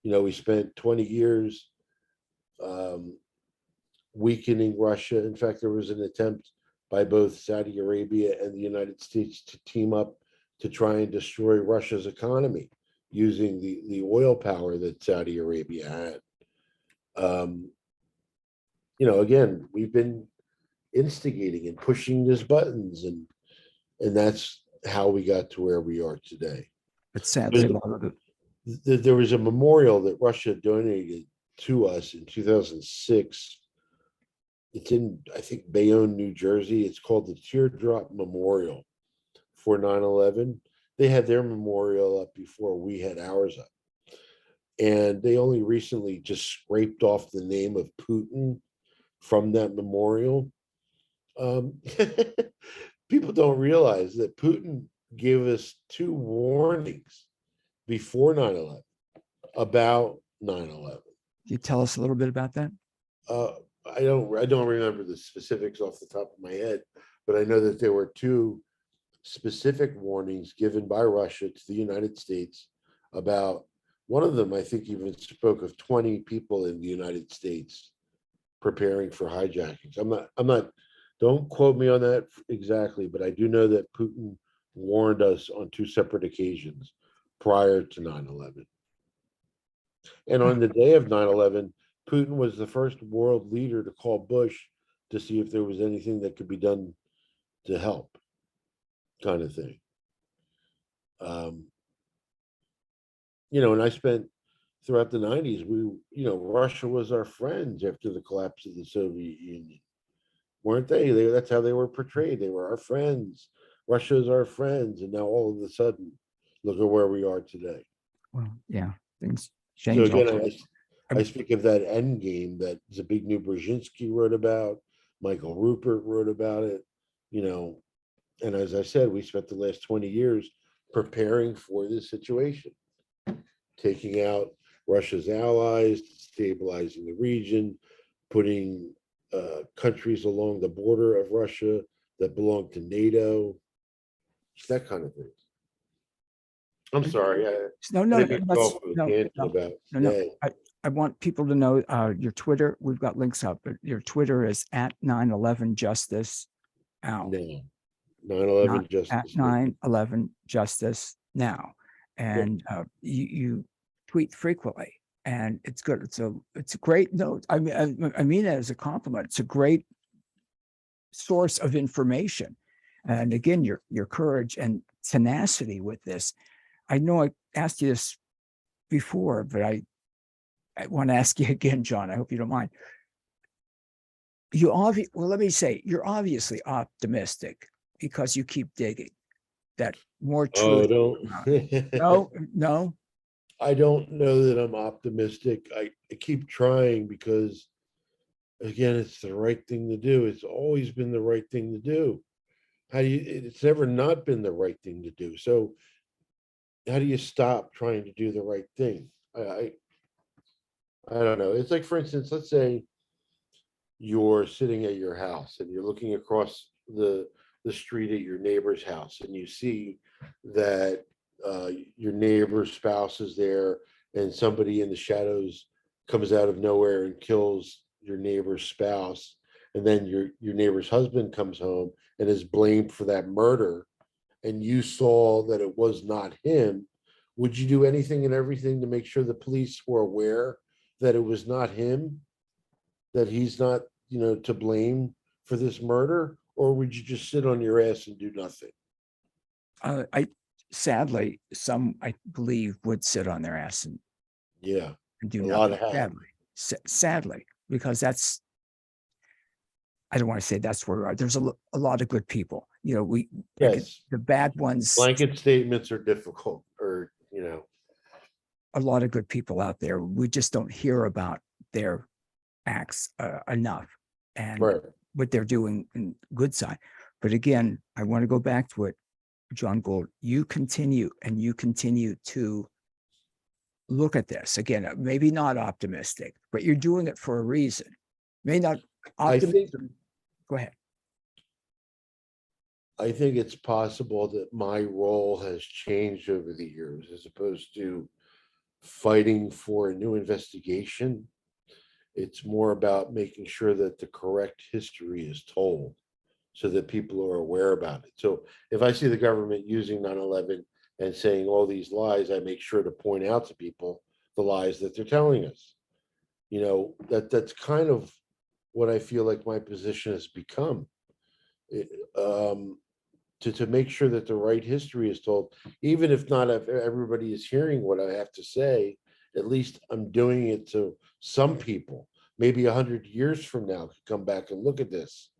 We spent 20 years weakening Russia. In fact, there was an attempt by both Saudi Arabia and the United States to team up to try and destroy Russia's economy using the oil power that Saudi Arabia had. Again, we've been instigating and pushing these buttons, and that's how we got to where we are today. But sadly, there was a memorial that Russia donated to us in 2006. It's in, I think, Bayonne, New Jersey. It's called the Teardrop Memorial for 9/11. They had their memorial up before we had ours up. And they only recently just scraped off the name of Putin from that memorial. People don't realize that Putin gave us 2 warnings before 9/11 about 9/11. Can you tell us a little bit about that? I don't remember the specifics off the top of my head, but I know that there were 2 specific warnings given by Russia to the United States about, one of them, I think, even spoke of 20 people in the United States preparing for hijackings. I'm not, don't quote me on that exactly, but I do know that Putin warned us on 2 separate occasions prior to 9/11. And on the day of 9/11, Putin was the first world leader to call Bush to see if there was anything that could be done to help, kind of thing. And I spent throughout the 90s, Russia was our friends after the collapse of the Soviet Union, weren't they? That's how they were portrayed. They were our friends. Russia is our friends. And now all of a sudden, look at where we are today. Well, yeah, things So change. again, I speak of that end game that Zbigniew Brzezinski wrote about, Michael Rupert wrote about it, and as I said, we spent the last 20 years preparing for this situation, taking out Russia's allies, stabilizing the region, putting countries along the border of Russia that belong to NATO, that kind of thing. I'm sorry. No, I want people to know your Twitter. We've got links up, but your Twitter is at 9/11 Justice Now. No, 9/11 Justice. At 9/11 Justice Now, and you tweet frequently, and it's good. It's a great note. I mean it as a compliment. It's a great source of information, and again, your courage and tenacity with this. I know I asked you this before, but I want to ask you again, John. I hope you don't mind. Let me say, you're obviously optimistic because you keep digging. That more truth. No. I don't know that I'm optimistic. I keep trying because, again, it's the right thing to do. It's always been the right thing to do. It's never not been the right thing to do. So how do you stop trying to do the right thing? I don't know. It's like, for instance, let's say you're sitting at your house and you're looking across the street at your neighbor's house, and you see that your neighbor's spouse is there, and somebody in the shadows comes out of nowhere and kills your neighbor's spouse, and then your neighbor's husband comes home and is blamed for that murder, and you saw that it was not him. Would you do anything and everything to make sure the police were aware that it was not him, that he's not, to blame for this murder? Or would you just sit on your ass and do nothing? Sadly, some, I believe, would sit on their ass and do nothing. Sadly, because that's, I don't want to say that's where we are. There's a lot of good people. The bad ones. Blanket statements are difficult, or a lot of good people out there. We just don't hear about their acts enough, and what they're doing in good side. But again, I want to go back to it, Jon Gold. You continue to look at this again. Maybe not optimistic, but you're doing it for a reason. Maybe not optimistic. Go ahead. I think it's possible that my role has changed over the years, as opposed to fighting for a new investigation. It's more about making sure that the correct history is told so that people are aware about it. So if I see the government using 9/11 and saying all these lies, I make sure to point out to people the lies that they're telling us. That's kind of what I feel like my position has become. To make sure that the right history is told, even if not everybody is hearing what I have to say, at least I'm doing it so some people, maybe 100 years from now, could come back and look at this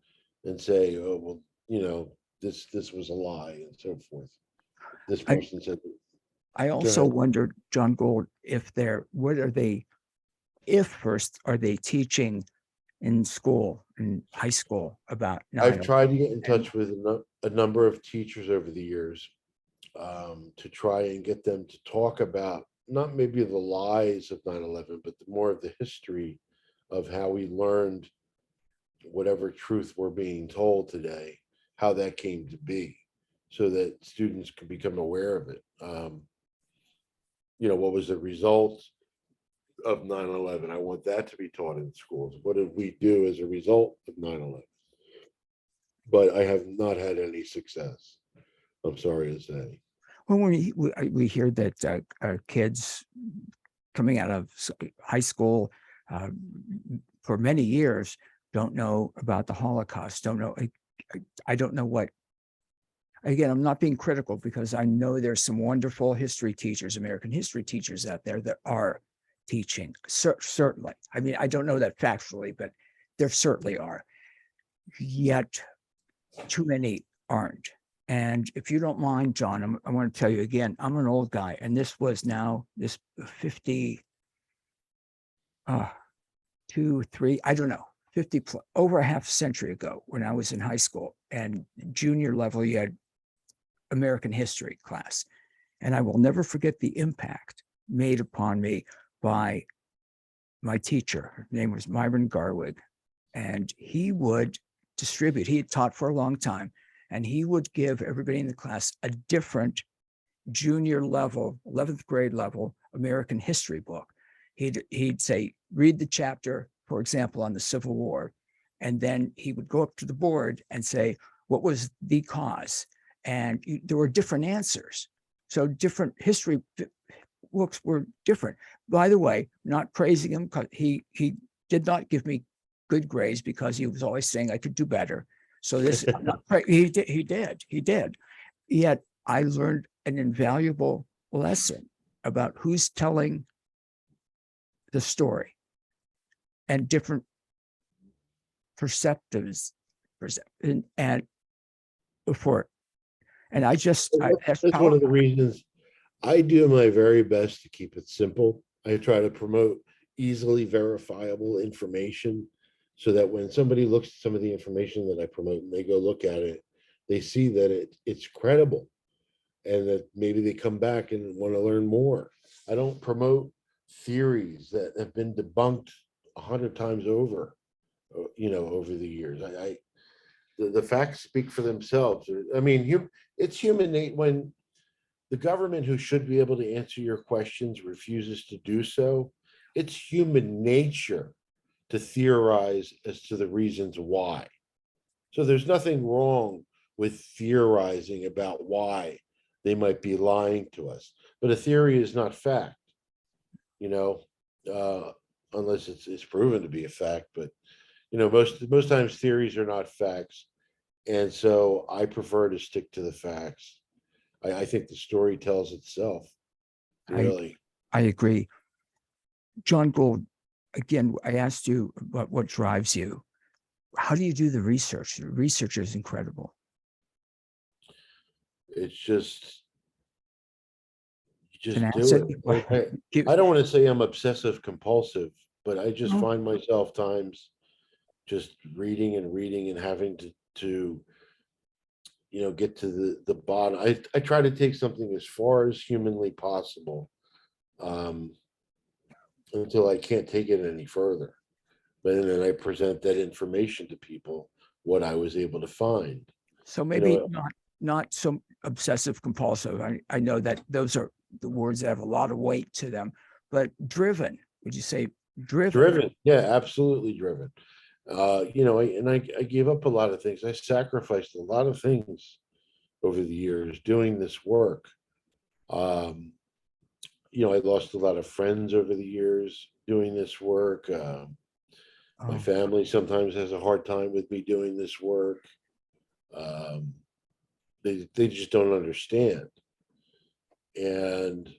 and say, oh, well, this was a lie, and so forth. This person said. I also wondered, Jon Gold, first are they teaching in school, in high school, about 9/11? I've tried to get in touch with a number of teachers over the years, to try and get them to talk about not maybe the lies of 9/11, but more of the history of how we learned whatever truth we're being told today, how that came to be, so that students can become aware of it. What was the result of 9/11? I want that to be taught in schools. What did we do as a result of 9/11? But I have not had any success, I'm sorry to say. Well, when we hear that kids coming out of high school for many years don't know about the Holocaust, don't know. I don't know what. Again, I'm not being critical because I know there's some wonderful history teachers, American history teachers out there that are teaching. Certainly. I mean, I don't know that factually, but there certainly are. Yet too many aren't. And if you don't mind, John, I want to tell you again, I'm an old guy, and this was now this 50, 2, 3, I don't know, 50 plus, over a half century ago when I was in high school and junior level, you had American history class. And I will never forget the impact made upon me by my teacher. Her name was Myron Garwig, and he would distribute, he had taught for a long time, and he would give everybody in the class a different junior level, 11th grade level American history book. He'd say, read the chapter, for example, on the Civil War. And then he would go up to the board and say, what was the cause? And there were different answers. So different history books were different. By the way, not praising him, because he did not give me good grades because he was always saying I could do better. So this, he did. Yet I learned an invaluable lesson about who's telling the story and different perceptives, and before. And I just, That's one of the reasons I do my very best to keep it simple. I try to promote easily verifiable information so that when somebody looks at some of the information that I promote and they go look at it, they see that it's credible and that maybe they come back and want to learn more. I don't promote theories that have been debunked 100 times over, over the years. The facts speak for themselves. I mean, it's human nature when the government, who should be able to answer your questions, refuses to do so. It's human nature to theorize as to the reasons why. So there's nothing wrong with theorizing about why they might be lying to us. But a theory is not fact, unless it's proven to be a fact. But most times theories are not facts, and so I prefer to stick to the facts. I think the story tells itself. Really, I agree. Jon Gold, again, I asked you about what drives you. How do you do the research? The research is incredible. it's just you An just do asset. it. I don't want to say I'm obsessive compulsive, but I just No. find myself times just reading and having to get to the bottom. I try to take something as far as humanly possible until I can't take it any further. But then I present that information to people, what I was able to find. So maybe not so obsessive compulsive. I know that those are the words that have a lot of weight to them, but driven, would you say driven? Driven, yeah, absolutely driven. I gave up a lot of things. I sacrificed a lot of things over the years doing this work. I lost a lot of friends over the years doing this work. My family sometimes has a hard time with me doing this work. They just don't understand. And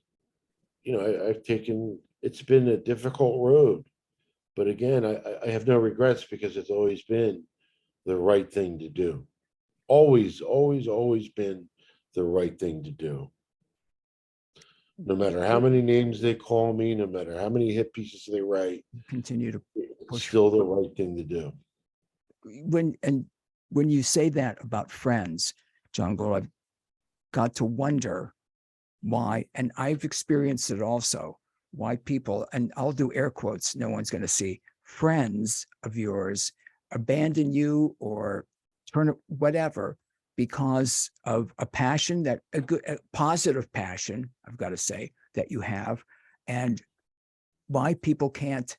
it's been a difficult road, but again, I have no regrets because it's always been the right thing to do. Always been the right thing to do. No matter how many names they call me, no matter how many hit pieces they write, continue to it's push. still the right thing to do. When you say that about friends, Jon Gold, got to wonder why, and I've experienced it also, why people, and I'll do air quotes, no one's going to see, friends of yours abandon you or turn whatever because of a passion that a positive passion, I've got to say, that you have, and why people can't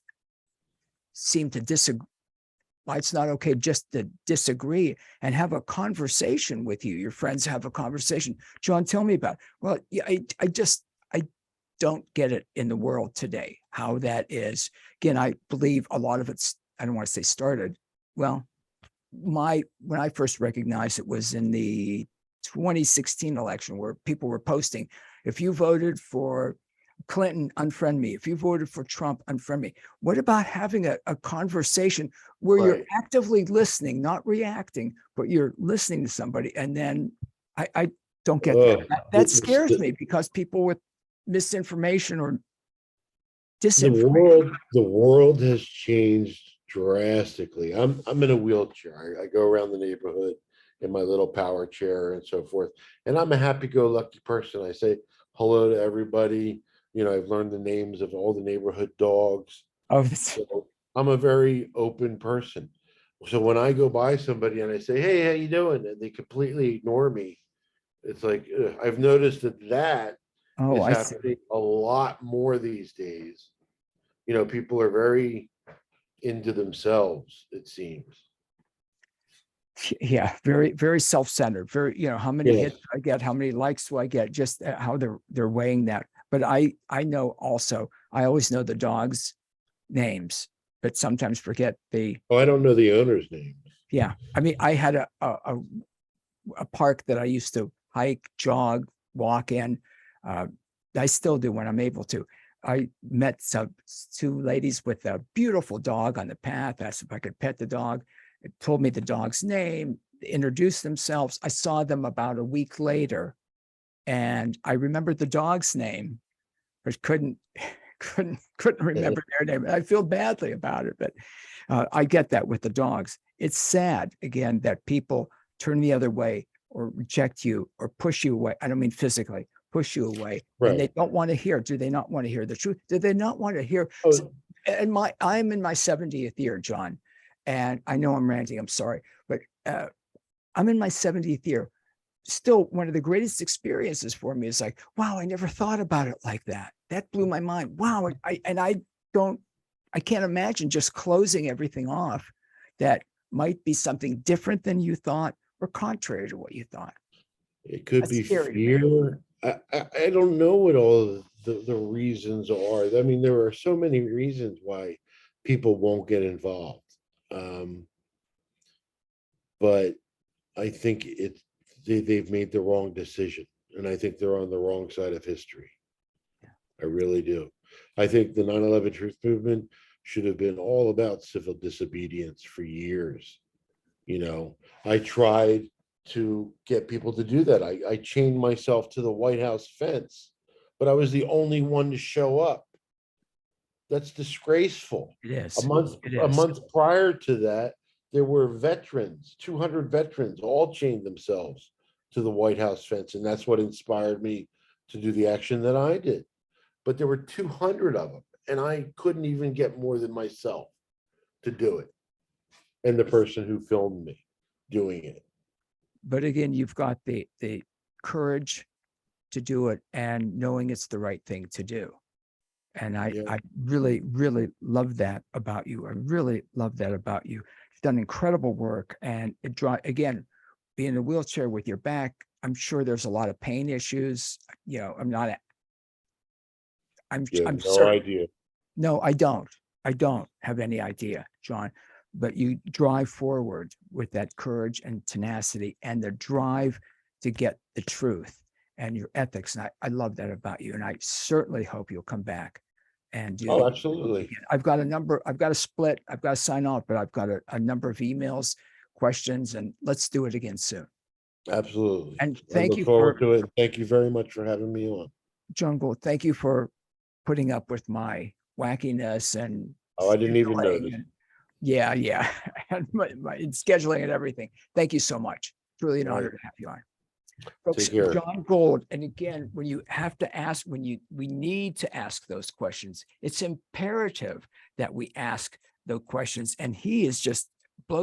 seem to disagree. Why it's not okay just to disagree and have a conversation with you. Your friends have a conversation. Jon, tell me about it. Well, yeah, I don't get it in the world today, how that is. Again, I believe a lot of it's, I don't want to say started. Well, when I first recognized it was in the 2016 election, where people were posting, if you voted for Clinton, unfriend me. If you voted for Trump, unfriend me. What about having a conversation where you're Right. actively listening, not reacting, but you're listening to somebody? And then I don't get that. Ugh, That scares me, because people with misinformation or disinformation. the world has changed drastically. I'm in a wheelchair. I go around the neighborhood in my little power chair and so forth. And I'm a happy-go-lucky person. I say hello to everybody. You know, I've learned the names of all the neighborhood dogs. Oh, So I'm a very open person. So when I go by somebody and I say, "Hey, how you doing?" and they completely ignore me, it's like I've noticed that oh, is I see. happening a lot more these days. You know, people are very into themselves, it seems. Yeah, very, very self-centered. Very, how many Yes. hits I get, how many likes do I get? Just how they're weighing that. But I know also, I always know the dogs' names, but sometimes forget the. Oh, I don't know the owner's name. Yeah, I mean, I had a park that I used to hike, jog, walk in. I still do when I'm able to. I met two ladies with a beautiful dog on the path. Asked if I could pet the dog. It told me the dog's name, introduced themselves. I saw them about a week later, and I remembered the dog's name, but couldn't remember their name. I feel badly about it, but I get that with the dogs. It's sad, again, that people turn the other way or reject you or push you away. I don't mean physically, push you away, and they Right. don't want to hear. Do they not want to hear the truth? Do they not want to hear? Oh, And I'm in my 70th year, Jon, and I know I'm ranting. I'm sorry, but I'm in my 70th year. Still, one of the greatest experiences for me is like, wow, I never thought about it like that. That blew my mind. Wow, I can't imagine just closing everything off that might be something different than you thought or contrary to what you thought. it could That's be scary to me. fear. I don't know what all the reasons are. I mean, there are so many reasons why people won't get involved. Um, but I think they've made the wrong decision, and I think they're on the wrong side of history. I really do. I think the 9/11 Truth Movement should have been all about civil disobedience for years. You know, I tried to get people to do that. I chained myself to the White House fence, but I was the only one to show up. That's disgraceful. It A is. month It a is. month prior to that, there were veterans, 200 veterans, all chained themselves to the White House fence, and that's what inspired me to do the action that I did. But there were 200 of them, and I couldn't even get more than myself to do it, and the person who filmed me doing it. But again, you've got the courage to do it and knowing it's the right thing to do. And Yeah. I really, really love that about you. I really love that about you. You've done incredible work, and again, being in a wheelchair with your back, I'm sure there's a lot of pain issues. You I'm have no certain. idea. No, I don't. I don't have any idea, Jon, but you drive forward with that courage and tenacity and the drive to get the truth and your ethics. And I love that about you. And I certainly hope you'll come back and do Oh, the. absolutely. I've got a split, I've got to sign off, but I've got a number of emails, questions, and let's do it again soon. Absolutely. And I thank look you forward for, to it. Thank you very much for having me on. Jon Gold, thank you for putting up with my wackiness and Oh, I didn't even scheduling notice. and- yeah, and my scheduling and everything. Thank you so much. It's really an All right. honor to have you on. Folks, Take care. Jon Gold, and again, when you have to ask, we need to ask those questions. It's imperative that we ask the questions, and he is just